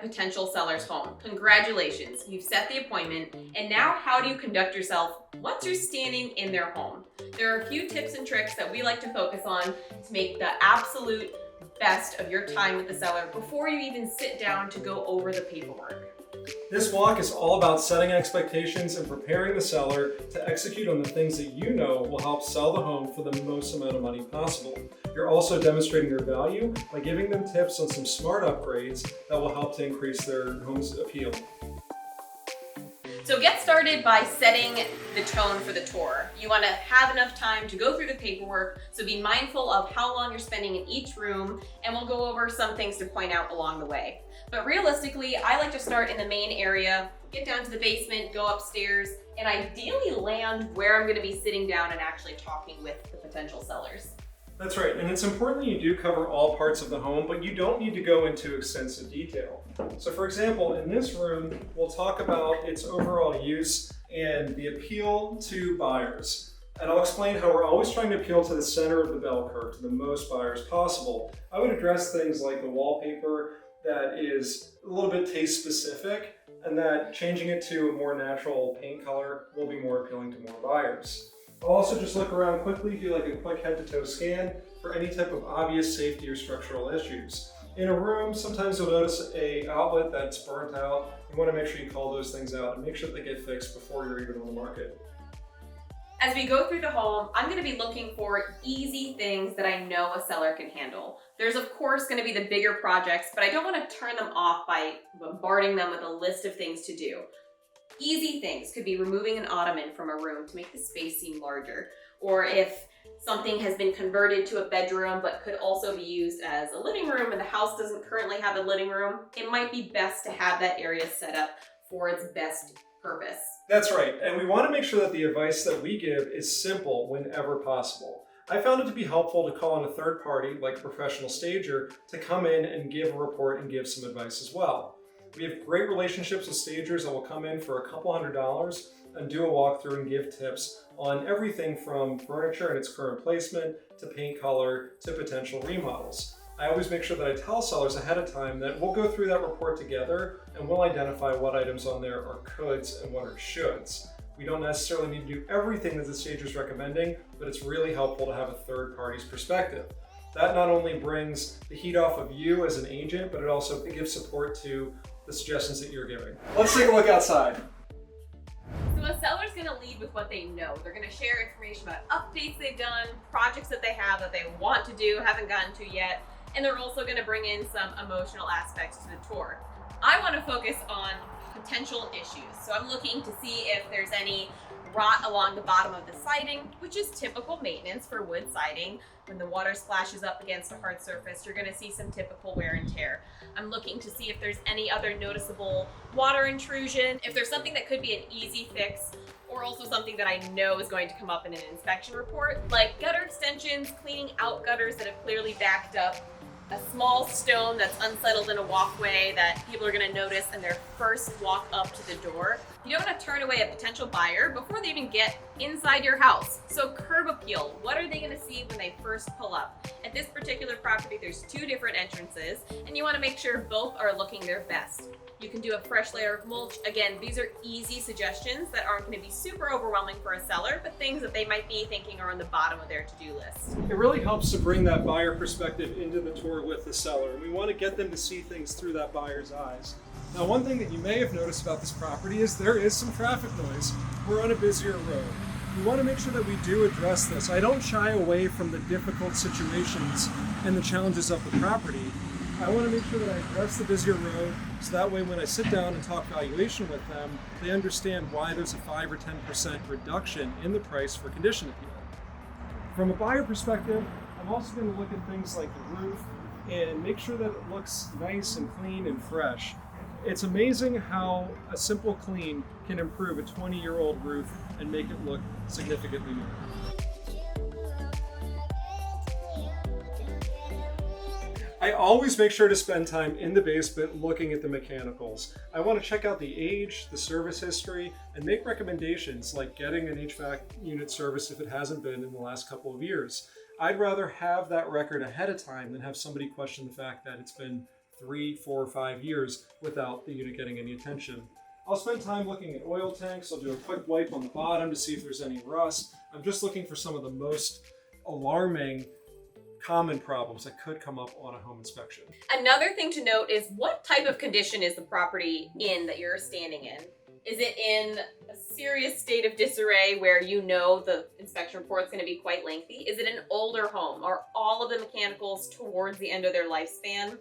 potential seller's home. Congratulations, you've set the appointment, and now how do you conduct yourself once you're standing in their home? There are a few tips and tricks that we like to focus on to make the absolute best of your time with the seller before you even sit down to go over the paperwork. This walk is all about setting expectations and preparing the seller to execute on the things that you know will help sell the home for the most amount of money possible. You're also demonstrating your value by giving them tips on some smart upgrades that will help to increase their home's appeal. So get started by setting the tone for the tour. You want to have enough time to go through the paperwork, so be mindful of how long you're spending in each room, and we'll go over some things to point out along the way. But realistically, I like to start in the main area, get down to the basement, go upstairs, and ideally land where I'm going to be sitting down and actually talking with the potential sellers. That's right, and it's important that you do cover all parts of the home, but you don't need to go into extensive detail. So for example, in this room, we'll talk about its overall use and the appeal to buyers. And I'll explain how we're always trying to appeal to the center of the bell curve, to the most buyers possible. I would address things like the wallpaper that is a little bit taste specific, and that changing it to a more natural paint color will be more appealing to more buyers. I'll also just look around quickly, do like a quick head-to-toe scan for any type of obvious safety or structural issues. In a room, sometimes you'll notice an outlet that's burnt out. You want to make sure you call those things out and make sure they get fixed before you're even on the market. As we go through the home, I'm going to be looking for easy things that I know a seller can handle. There's of course going to be the bigger projects, but I don't want to turn them off by bombarding them with a list of things to do. Easy things could be removing an ottoman from a room to make the space seem larger, or if something has been converted to a bedroom but could also be used as a living room and the house doesn't currently have a living room, it might be best to have that area set up for its best purpose. That's right, and we want to make sure that the advice that we give is simple whenever possible. I found it to be helpful to call on a third party, like a professional stager, to come in and give a report and give some advice as well. We have great relationships with stagers that will come in for a couple $100s and do a walkthrough and give tips on everything from furniture and its current placement to paint color to potential remodels. I always make sure that I tell sellers ahead of time that we'll go through that report together and we'll identify what items on there are coulds and what are shoulds. We don't necessarily need to do everything that the stager is recommending, but it's really helpful to have a third party's perspective. That not only brings the heat off of you as an agent, but it also gives support to the suggestions that you're giving. Let's take a look outside. So a seller's going to lead with what they know. They're going to share information about updates they've done, projects that they have that they want to do, haven't gotten to yet, and they're also going to bring in some emotional aspects to the tour. I want to focus on potential issues. So I'm looking to see if there's any rot along the bottom of the siding, which is typical maintenance for wood siding. When the water splashes up against a hard surface, you're going to see some typical wear and tear. I'm looking to see if there's any other noticeable water intrusion, if there's something that could be an easy fix, or also something that I know is going to come up in an inspection report, like gutter extensions, cleaning out gutters that have clearly backed up, a small stone that's unsettled in a walkway that people are going to notice in their first walk up to the door. You don't want to turn away a potential buyer before they even get inside your house. So curb appeal, what are they going to see when they first pull up? At this particular property, there's 2 different entrances, and you want to make sure both are looking their best. You can do a fresh layer of mulch. Again, these are easy suggestions that aren't going to be super overwhelming for a seller, but things that they might be thinking are on the bottom of their to-do list. It really helps to bring that buyer perspective into the tour with the seller, and we want to get them to see things through that buyer's eyes. Now, one thing that you may have noticed about this property is there is some traffic noise. We're on a busier road. We want to make sure that we do address this. I don't shy away from the difficult situations and the challenges of the property. I want to make sure that I address the busier road so that way when I sit down and talk valuation with them, they understand why there's a 5 or 10% reduction in the price for condition appeal. From a buyer perspective, I'm also going to look at things like the roof and make sure that it looks nice and clean and fresh. It's amazing how a simple clean can improve a 20-year-old roof and make it look significantly new. I always make sure to spend time in the basement looking at the mechanicals. I want to check out the age, the service history, and make recommendations like getting an HVAC unit service if it hasn't been in the last couple of years. I'd rather have that record ahead of time than have somebody question the fact that it's been 3, 4, 5 years without the unit getting any attention. I'll spend time looking at oil tanks. I'll do a quick wipe on the bottom to see if there's any rust. I'm just looking for some of the most alarming common problems that could come up on a home inspection. Another thing to note is what type of condition is the property in that you're standing in? Is it in a serious state of disarray where you know the inspection report is going to be quite lengthy? Is it an older home? Are all of the mechanicals towards the end of their lifespan?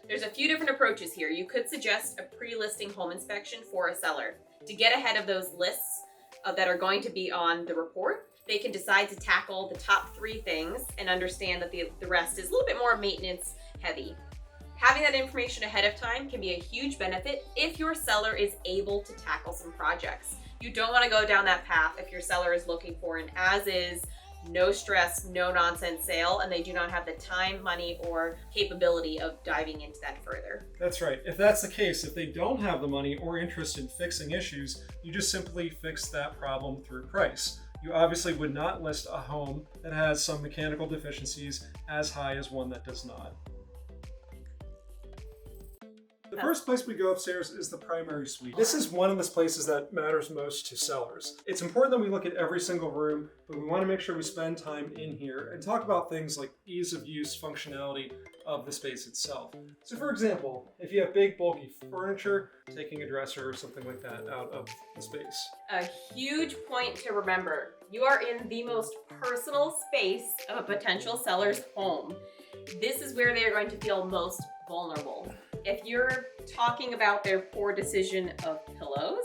There's a few different approaches here. You could suggest a pre-listing home inspection for a seller. To get ahead of those lists that are going to be on the report, they can decide to tackle the top 3 things and understand that the rest is a little bit more maintenance heavy. Having that information ahead of time can be a huge benefit if your seller is able to tackle some projects. You don't want to go down that path if your seller is looking for an as-is, no stress, no nonsense sale, and they do not have the time, money, or capability of diving into that further. That's right. If that's the case, if they don't have the money or interest in fixing issues, you just simply fix that problem through price. You obviously would not list a home that has some mechanical deficiencies as high as one that does not. The first place we go upstairs is the primary suite. This is one of the places that matters most to sellers. It's important that we look at every single room, but we want to make sure we spend time in here and talk about things like ease of use, functionality of the space itself. So for example, if you have big bulky furniture, taking a dresser or something like that out of the space. A huge point to remember, you are in the most personal space of a potential seller's home. This is where they are going to feel most vulnerable. If you're talking about their poor decision of pillows,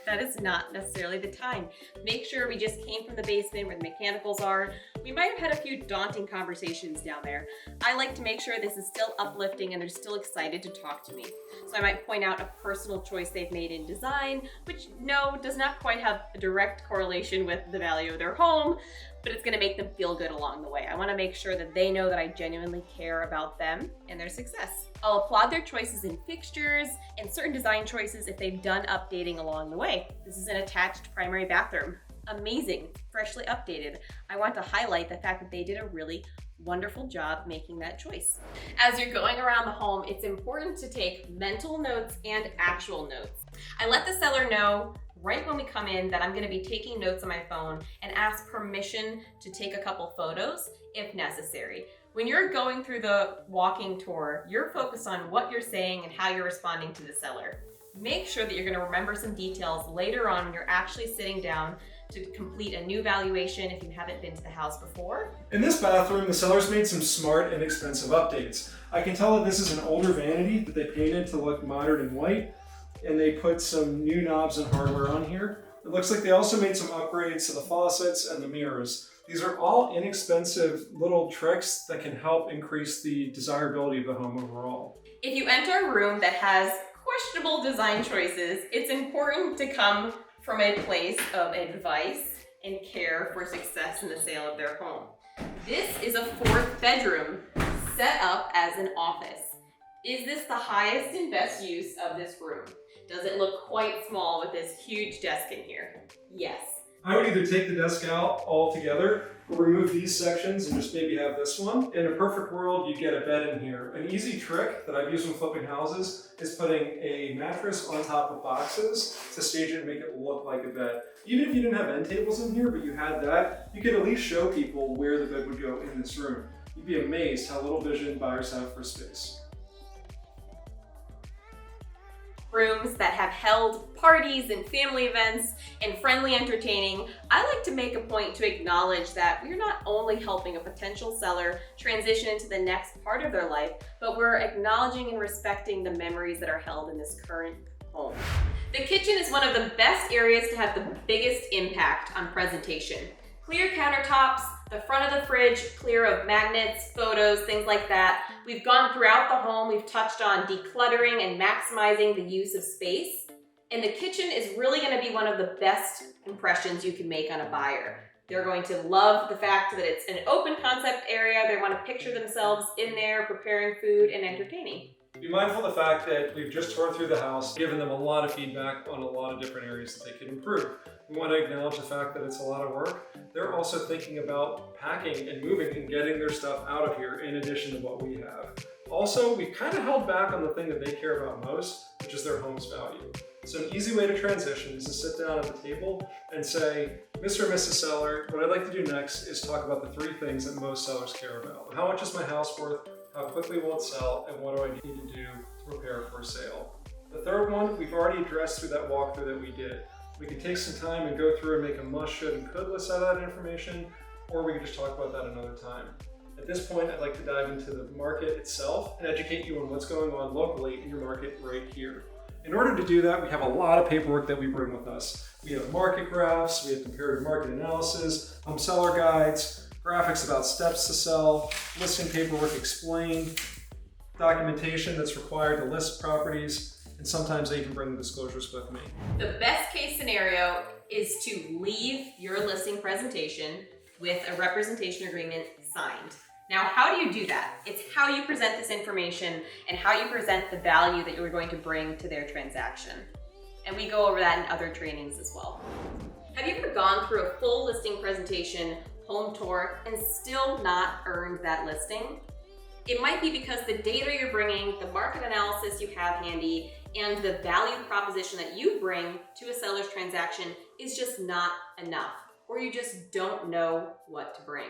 that is not necessarily the time. Make sure we just came from the basement where the mechanicals are. We might have had a few daunting conversations down there. I like to make sure this is still uplifting and they're still excited to talk to me. So I might point out a personal choice they've made in design, which no, does not quite have a direct correlation with the value of their home, but it's gonna make them feel good along the way. I wanna make sure that they know that I genuinely care about them and their success. I'll applaud their choices in fixtures and certain design choices if they've done updating along the way. This is an attached primary bathroom. Amazing, freshly updated. I want to highlight the fact that they did a really wonderful job making that choice. As you're going around the home, it's important to take mental notes and actual notes. I let the seller know right when we come in that I'm going to be taking notes on my phone and ask permission to take a couple photos if necessary. When you're going through the walking tour, you're focused on what you're saying and how you're responding to the seller. Make sure that you're going to remember some details later on when you're actually sitting down to complete a new valuation if you haven't been to the house before. In this bathroom, the seller's made some smart and expensive updates. I can tell that this is an older vanity that they painted to look modern and white, and they put some new knobs and hardware on here. It looks like they also made some upgrades to the faucets and the mirrors. These are all inexpensive little tricks that can help increase the desirability of the home overall. If you enter a room that has questionable design choices, it's important to come from a place of advice and care for success in the sale of their home. This is a 4th bedroom set up as an office. Is this the highest and best use of this room? Does it look quite small with this huge desk in here? Yes. I would either take the desk out altogether or remove these sections and just maybe have this one. In a perfect world, you get a bed in here. An easy trick that I've used when flipping houses is putting a mattress on top of boxes to stage it and make it look like a bed. Even if you didn't have end tables in here, but you had that, you could at least show people where the bed would go in this room. You'd be amazed how little vision buyers have for space. Rooms that have held parties and family events and friendly entertaining, I like to make a point to acknowledge that we're not only helping a potential seller transition into the next part of their life, but we're acknowledging and respecting the memories that are held in this current home. The kitchen is one of the best areas to have the biggest impact on presentation. Clear countertops, the front of the fridge clear of magnets, photos, things like that. We've gone throughout the home, we've touched on decluttering and maximizing the use of space. And the kitchen is really gonna be one of the best impressions you can make on a buyer. They're going to love the fact that it's an open concept area. They wanna picture themselves in there preparing food and entertaining. Be mindful of the fact that we've just toured through the house, given them a lot of feedback on a lot of different areas that they could improve. We want to acknowledge the fact that it's a lot of work. They're also thinking about packing and moving and getting their stuff out of here in addition to what we have. Also, we've kind of held back on the thing that they care about most, which is their home's value. So an easy way to transition is to sit down at the table and say, Mr. and Mrs. Seller, what I'd like to do next is talk about the 3 things that most sellers care about. How much is my house worth? How quickly will it sell? And what do I need to do to prepare for a sale? The third one, we've already addressed through that walkthrough that we did. We can take some time and go through and make a must, should, and could list out of that information, or we can just talk about that another time. At this point, I'd like to dive into the market itself and educate you on what's going on locally in your market right here. In order to do that, we have a lot of paperwork that we bring with us. We have market graphs, we have comparative market analysis, home seller guides, graphics about steps to sell, listing paperwork explained, documentation that's required to list properties, and sometimes I even bring the disclosures with me. The best case scenario is to leave your listing presentation with a representation agreement signed. Now, how do you do that? It's how you present this information and how you present the value that you're going to bring to their transaction. And we go over that in other trainings as well. Have you ever gone through a full listing presentation, home tour, and still not earned that listing? It might be because the data you're bringing, the market analysis you have handy, and the value proposition that you bring to a seller's transaction is just not enough, or you just don't know what to bring.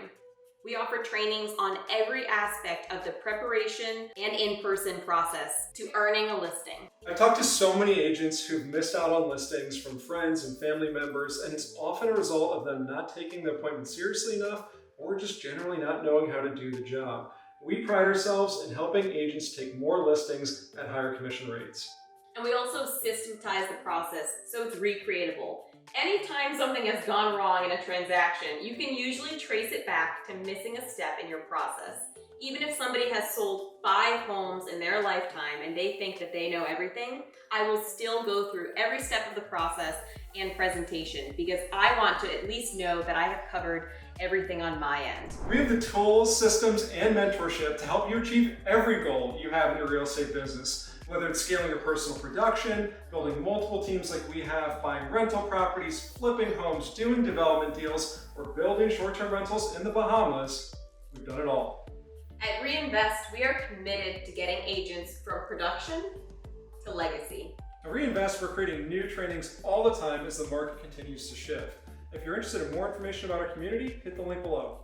We offer trainings on every aspect of the preparation and in-person process to earning a listing. I've talked to so many agents who've missed out on listings from friends and family members, and it's often a result of them not taking the appointment seriously enough or just generally not knowing how to do the job. We pride ourselves in helping agents take more listings at higher commission rates. And we also systematize the process so it's recreatable. Anytime something has gone wrong in a transaction, you can usually trace it back to missing a step in your process. Even if somebody has sold 5 homes in their lifetime and they think that they know everything, I will still go through every step of the process and presentation because I want to at least know that I have covered everything on my end. We have the tools, systems, and mentorship to help you achieve every goal you have in your real estate business. Whether it's scaling your personal production, building multiple teams like we have, buying rental properties, flipping homes, doing development deals, or building short-term rentals in the Bahamas, we've done it all. At Reinvest, we are committed to getting agents from production to legacy. At Reinvest, we're creating new trainings all the time as the market continues to shift. If you're interested in more information about our community, hit the link below.